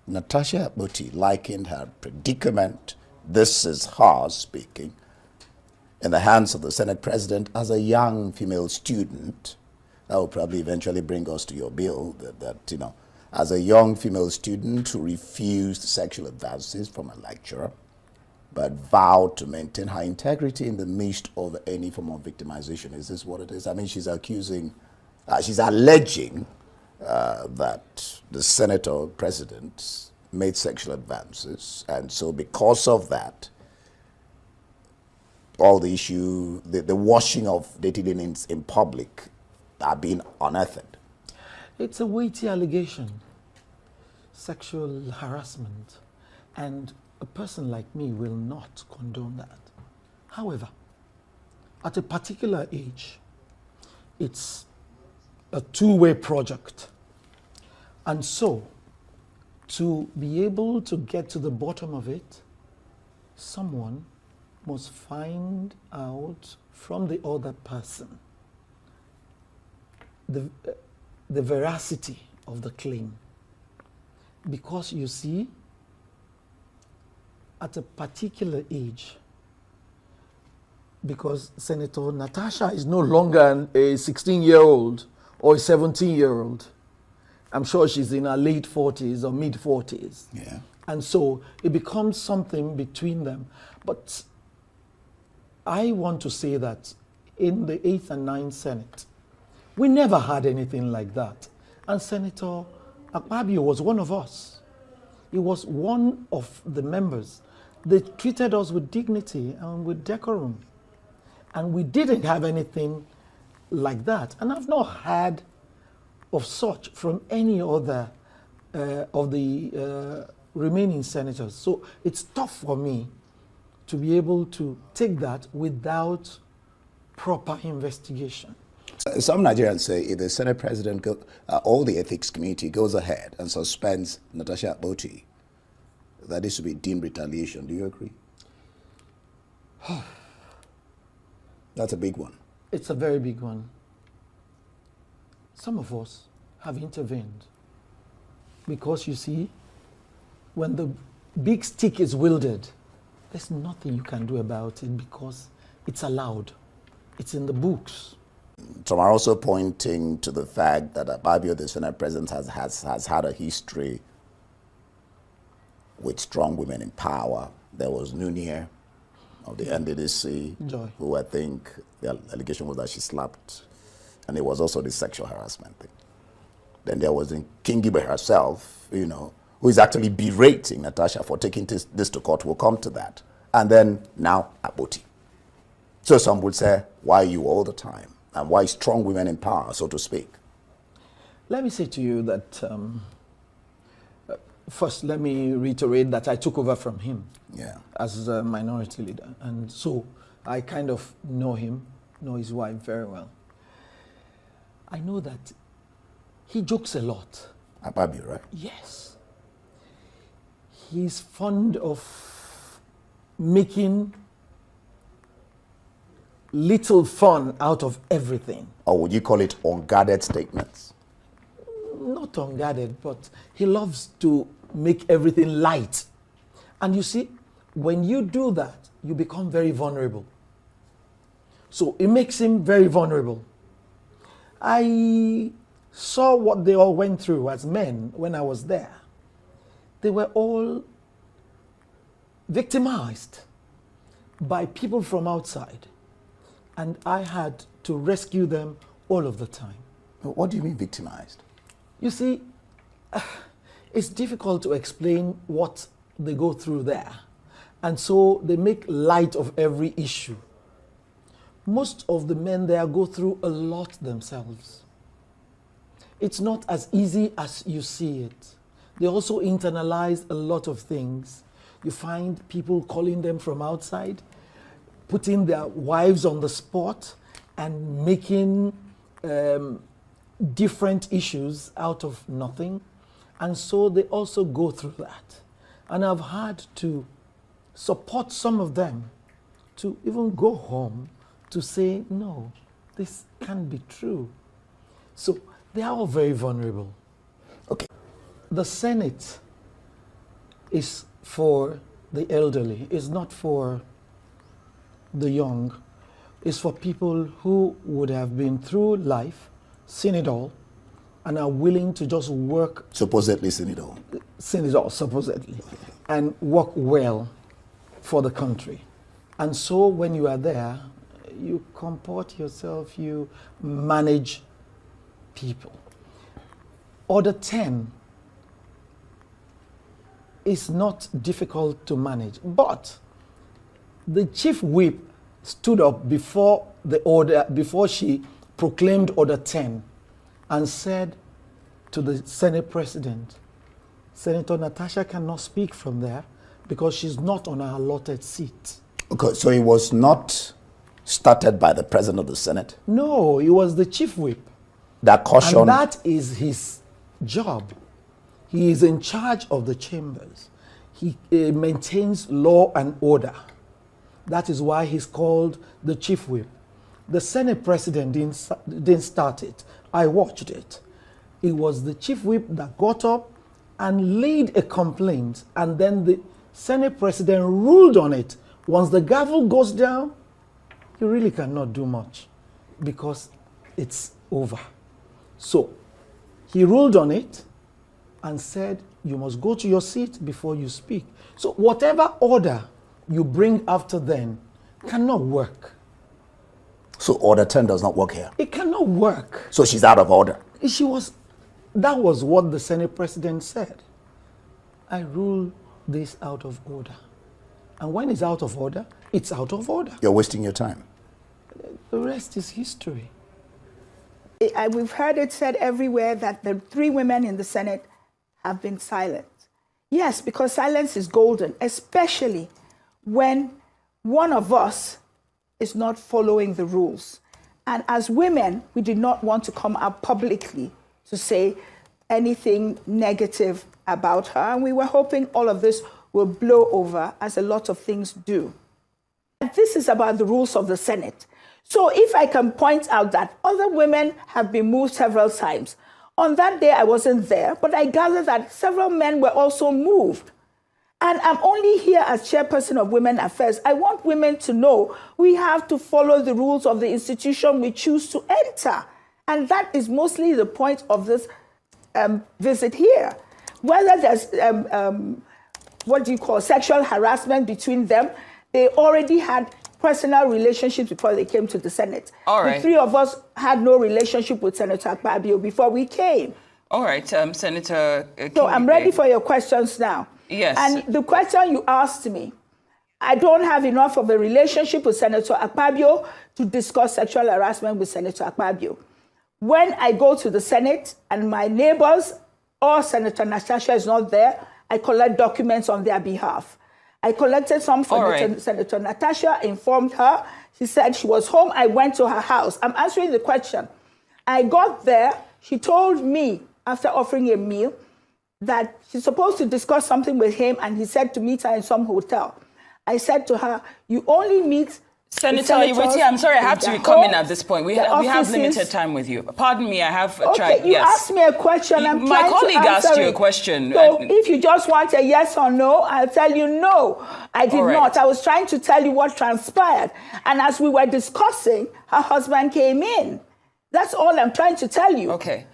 Natasha Akpoti likened her predicament, this is her speaking, in the hands of the Senate President as a young female student. That will probably eventually bring us to your bill, that as a young female student who refused sexual advances from a lecturer, but vowed to maintain her integrity in the midst of any form of victimization. Is this what it is? I mean, she's accusing, she's alleging that the Senator President made sexual advances, and so because of that, all the issue, the washing of dirty linens in public are being unearthed. It's a weighty allegation, sexual harassment, and a person like me will not condone that. However, at a particular age, it's a two-way project. And so, to be able to get to the bottom of it, someone must find out from the other person the veracity of the claim. Because you see, at a particular age, because Senator Natasha is no longer a 16-year-old or a 17-year-old. I'm sure she's in her late 40s or mid 40s. Yeah. And so it becomes something between them. But I want to say that in the 8th and 9th Senate, we never had anything like that. And Senator Akpabio was one of us. He was one of the members. They treated us with dignity and with decorum. And we didn't have anything like that. And I've not heard of such from any other of the remaining senators. So it's tough for me to be able to take that without proper investigation. Some Nigerians say if the Senate President or the Ethics Committee goes ahead and suspends Natasha Akpoti, that this should be deemed retaliation. Do you agree? That's a big one. It's a very big one. Some of us have intervened because, you see, when the big stick is wielded, there's nothing you can do about it because it's allowed. It's in the books. Some are also pointing to the fact that Akpabio, the Senate President, has had a history with strong women in power. There was Nunia of the NDDC, Joy, who I think the allegation was that she slapped, and it was also the sexual harassment thing. Then there was Kingibe herself, who is actually berating Natasha for taking this to court. We'll come to that. And then now Akpoti. So some would say, why you all the time? And why strong women in power, so to speak? let me say to you that first, let me reiterate that I took over from him as a minority leader. And so I kind of know him, know his wife very well. I know that he jokes a lot. Akpabio, right? Yes. He's fond of making little fun out of everything. Or would you call it unguarded statements? Not unguarded, but he loves to make everything light. And you see, when you do that, you become very vulnerable. So it makes him very vulnerable. I saw what they all went through as men when I was there. They were all victimized by people from outside. And I had to rescue them all of the time. What do you mean victimized? You see, it's difficult to explain what they go through there. And so they make light of every issue. Most of the men there go through a lot themselves. It's not as easy as you see it. They also internalize a lot of things. You find people calling them from outside, putting their wives on the spot and making different issues out of nothing. And so they also go through that. And I've had to support some of them to even go home to say, no, this can't be true. So they are all very vulnerable. Okay. The Senate is for the elderly. It's not for the young. It's for people who would have been through life, seen it all, and are willing to just work. Supposedly seen it all. Seen it all, supposedly. And work well for the country. And so when you are there, you comport yourself, you manage people. Order 10 is not difficult to manage, but the chief whip stood up before she proclaimed Order 10 and said to the Senate President, Senator Natasha cannot speak from there because she's not on her allotted seat. Okay, so it was not started by the President of the Senate? No, it was the chief whip. That cautioned... And that is his job. He is in charge of the chambers. He maintains law and order. That is why he's called the chief whip. The Senate President didn't start it. I watched it. It was the chief whip that got up and laid a complaint, and then the Senate President ruled on it. Once the gavel goes down, you really cannot do much because it's over. So he ruled on it and said, you must go to your seat before you speak. So whatever order you bring after then cannot work. So Order 10 does not work here? It cannot work. So she's out of order? That was what the Senate President said. I rule this out of order. And when it's out of order, it's out of order. You're wasting your time. The rest is history. We've heard it said everywhere that the 3 women in the Senate have been silent. Yes, because silence is golden, especially when one of us is not following the rules. And as women, we did not want to come out publicly to say anything negative about her. And we were hoping all of this will blow over, as a lot of things do. This is about the rules of the Senate. So if I can point out that other women have been moved several times. On that day, I wasn't there, but I gather that several men were also moved. And I'm only here as chairperson of Women Affairs. I want women to know we have to follow the rules of the institution we choose to enter. And that is mostly the point of this visit here. Whether there's, sexual harassment between them, they already had personal relationships before they came to the Senate. All right. The 3 of us had no relationship with Senator Akpabio before we came. All right, Senator So I'm ready for your questions now. Yes. And the question you asked me, I don't have enough of a relationship with Senator Akpabio to discuss sexual harassment with Senator Akpabio. When I go to the Senate and my neighbors or Senator Natasha is not there, I collect documents on their behalf. I collected some for Senator Natasha, informed her. She said she was home. I went to her house. I'm answering the question. I got there. She told me, after offering a meal, that she's supposed to discuss something with him, and he said to meet her in some hotel. I said to her, you only meet Senator Iwiti, I'm sorry, I have to be coming at this point. We have limited time with you. Pardon me, I have tried. You asked me a question. My colleague asked you a question. So if you just want a yes or no, I'll tell you no. I did not. I was trying to tell you what transpired. And as we were discussing, her husband came in. That's all I'm trying to tell you. Okay.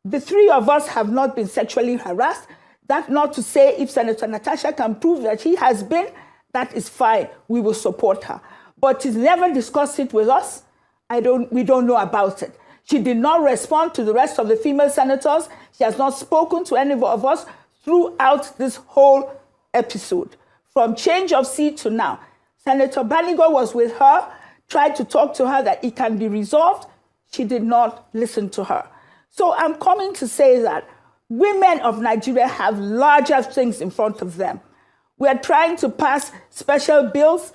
The 3 of us have not been sexually harassed. That's not to say if Senator Natasha can prove that he has been, that is fine. We will support her. But she's never discussed it with us. We don't know about it. She did not respond to the rest of the female senators. She has not spoken to any of us throughout this whole episode. From change of seat to now. Senator Banigo was with her, tried to talk to her that it can be resolved. She did not listen to her. So I'm coming to say that women of Nigeria have larger things in front of them. We are trying to pass special bills,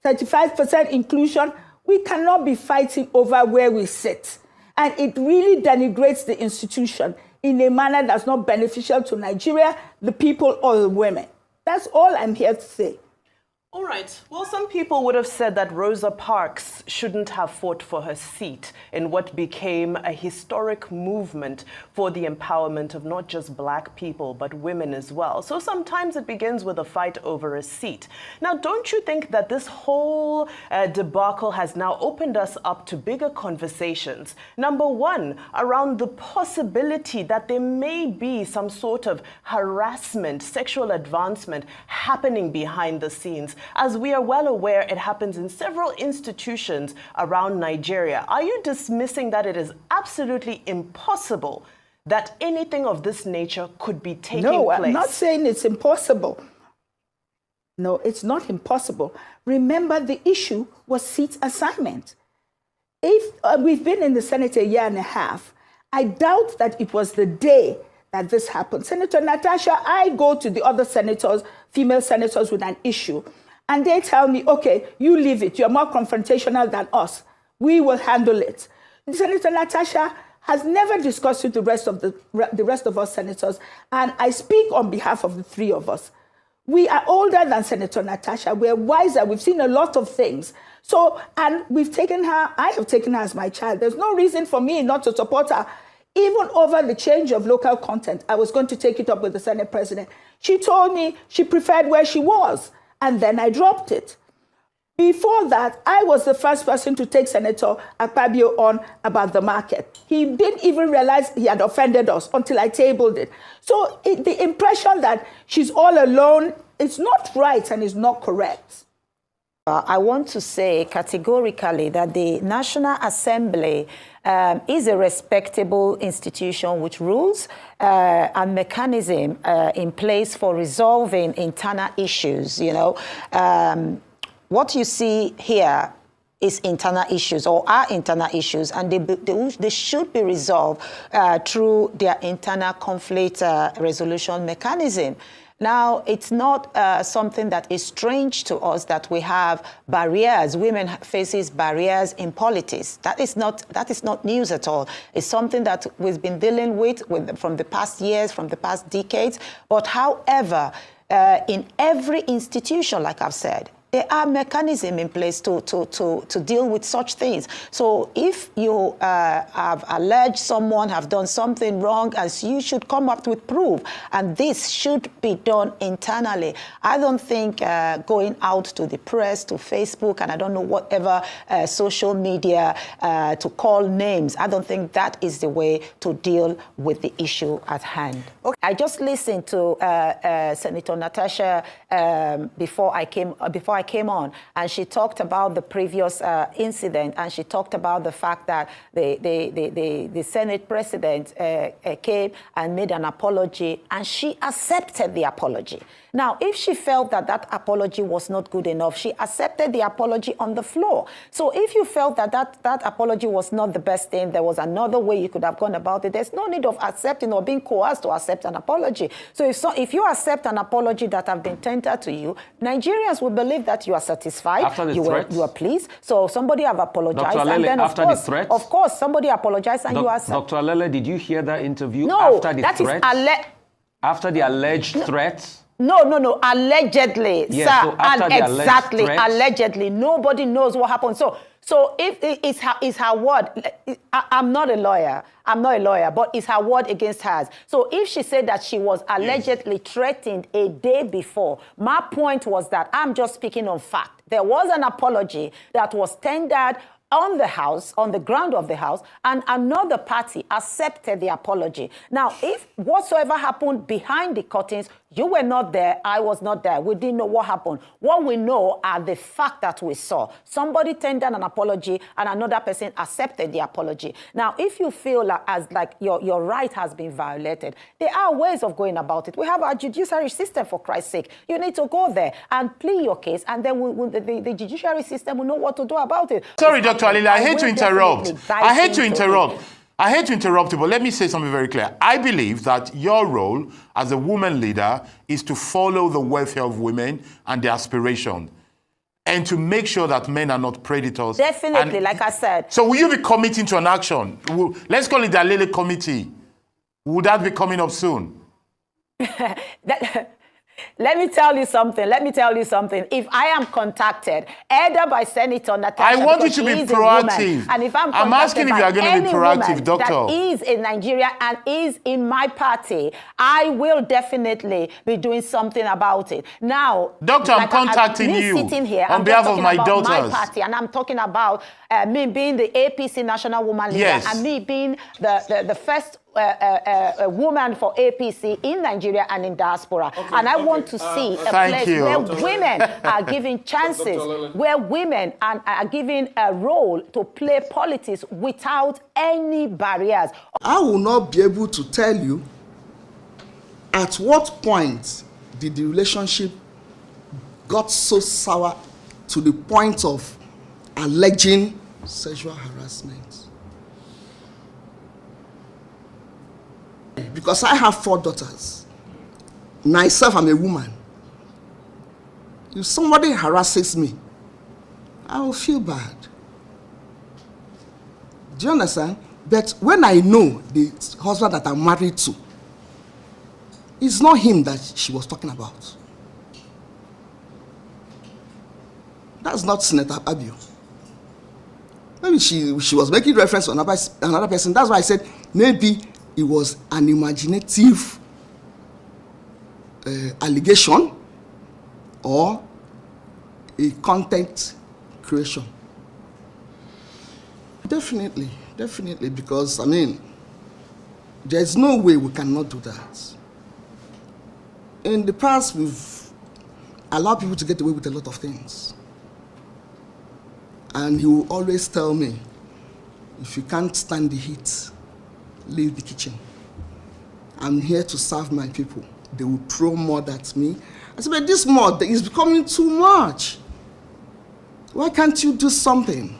35% inclusion. We cannot be fighting over where we sit. And it really denigrates the institution in a manner that's not beneficial to Nigeria, the people, or the women. That's all I'm here to say. All right. Well, some people would have said that Rosa Parks shouldn't have fought for her seat in what became a historic movement for the empowerment of not just Black people, but women as well. So sometimes it begins with a fight over a seat. Now, don't you think that this whole debacle has now opened us up to bigger conversations? Number one, around the possibility that there may be some sort of harassment, sexual advancement happening behind the scenes. As we are well aware, it happens in several institutions around Nigeria. Are you dismissing that it is absolutely impossible that anything of this nature could be taking place? No, I'm not saying it's impossible. No, it's not impossible. Remember, the issue was seat assignment. If we've been in the Senate a year and a half, I doubt that it was the day that this happened. Senator Natasha, I go to the other senators, female senators, with an issue, and they tell me, okay, you leave it. You're more confrontational than us. We will handle it. Senator Natasha has never discussed with the rest of us senators, and I speak on behalf of the three of us. We are older than Senator Natasha. We're wiser. We've seen a lot of things. So, and we've taken her, I have taken her as my child. There's no reason for me not to support her. Even over the change of local content, I was going to take it up with the Senate President. She told me she preferred where she was, and then I dropped it. Before that, I was the first person to take Senator Akpabio on about the market. He didn't even realize he had offended us until I tabled it. So the impression that she's all alone, it's not right and it's not correct. I want to say categorically that the National Assembly is a respectable institution with rules and mechanism in place for resolving internal issues. You know, what you see here is internal issues or are internal issues, and they should be resolved through their internal conflict resolution mechanism. Now, it's not something that is strange to us that we have barriers. Women faces barriers in politics. That is not news at all. It's something that we've been dealing with from the past years, from the past decades. But however, in every institution, like I've said, there are mechanisms in place to deal with such things. So if you have alleged someone have done something wrong, as you should come up with proof, and this should be done internally. I don't think going out to the press, to Facebook, and I don't know whatever social media to call names, I don't think that is the way to deal with the issue at hand. Okay. I just listened to Senator Natasha before I came on, and she talked about the previous incident, and she talked about the fact that the Senate President came and made an apology, and she accepted the apology. Now, if she felt that that apology was not good enough, she accepted the apology on the floor. So if you felt that that apology was not the best thing, there was another way you could have gone about it, there's no need of accepting or being coerced to accept an apology. So if you accept an apology that have been tendered to you, Nigerians will believe that you are satisfied, after the you are pleased. So somebody have apologized, Dr. Alele, and then of course somebody apologized, and you accept. Dr. Alele, did you hear that interview no, after the that threat? After the alleged threats? No, allegedly, yes, sir, so and exactly, allegedly. Nobody knows what happened. So if it's her word, I'm not a lawyer, but it's her word against hers. So if she said that she was allegedly threatened a day before, my point was that I'm just speaking on fact. There was an apology that was tendered on the House, on the ground of the House, and another party accepted the apology. Now, if whatsoever happened behind the curtains, you were not there, I was not there, we didn't know what happened. What we know are the fact that we saw. Somebody tendered an apology and another person accepted the apology. Now, if you feel like your right has been violated, there are ways of going about it. We have our judiciary system, for Christ's sake. You need to go there and plead your case, and then the judiciary system will know what to do about it. Sorry, Dr. Alele, I hate to interrupt. I hate to interrupt you, but let me say something very clear. I believe that your role as a woman leader is to follow the welfare of women and their aspiration, and to make sure that men are not predators. Definitely, like I said. So will you be committing to an action? Let's call it the Alele Committee. Would that be coming up soon? Let me tell you something. If I am contacted, either by Senator Natasha, I want you to be proactive. And if I'm asking if you are going to be proactive, Doctor. That is in Nigeria and is in my party, I will definitely be doing something about it. Now, Doctor, I'm contacting you sitting here, on behalf of my daughters. My party, and I'm talking about me being the APC national woman leader, yes, and me being the first woman for APC in Nigeria and in diaspora. And I want to see a place where women are given chances, where women are given a role to play politics without any barriers. I will not be able to tell you at what point did the relationship got so sour to the point of alleging sexual harassment. Because I have 4 daughters. Myself, I'm a woman. If somebody harasses me, I will feel bad. Do you understand? But when I know the husband that I'm married to, it's not him that she was talking about. That's not Senator Akpabio. Maybe she was making reference to another person. That's why I said maybe it was an imaginative allegation or a content creation. Definitely, because, I mean, there's no way we cannot do that. In the past, we've allowed people to get away with a lot of things. And he will always tell me, if you can't stand the heat, leave the kitchen. I'm here to serve my people. They will throw mud at me. I said, but this mud is becoming too much. Why can't you do something?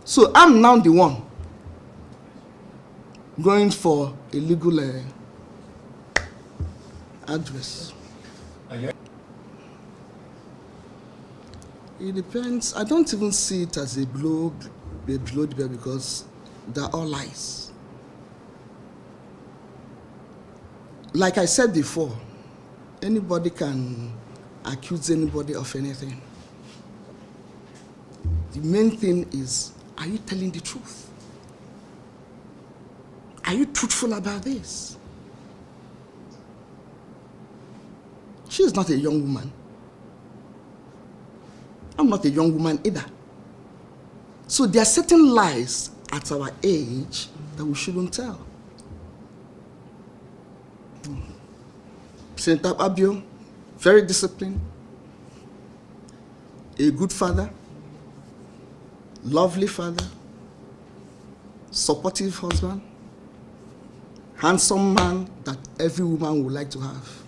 So I'm now the one going for a legal address. It depends. I don't even see it as a blow the bell because they're all lies. Like I said before, anybody can accuse anybody of anything. The main thing is, are you telling the truth? Are you truthful about this? She is not a young woman. I'm not a young woman either. So there are certain lies at our age that we shouldn't tell. Senator Akpabio, very disciplined, a good father, lovely father, supportive husband, handsome man that every woman would like to have.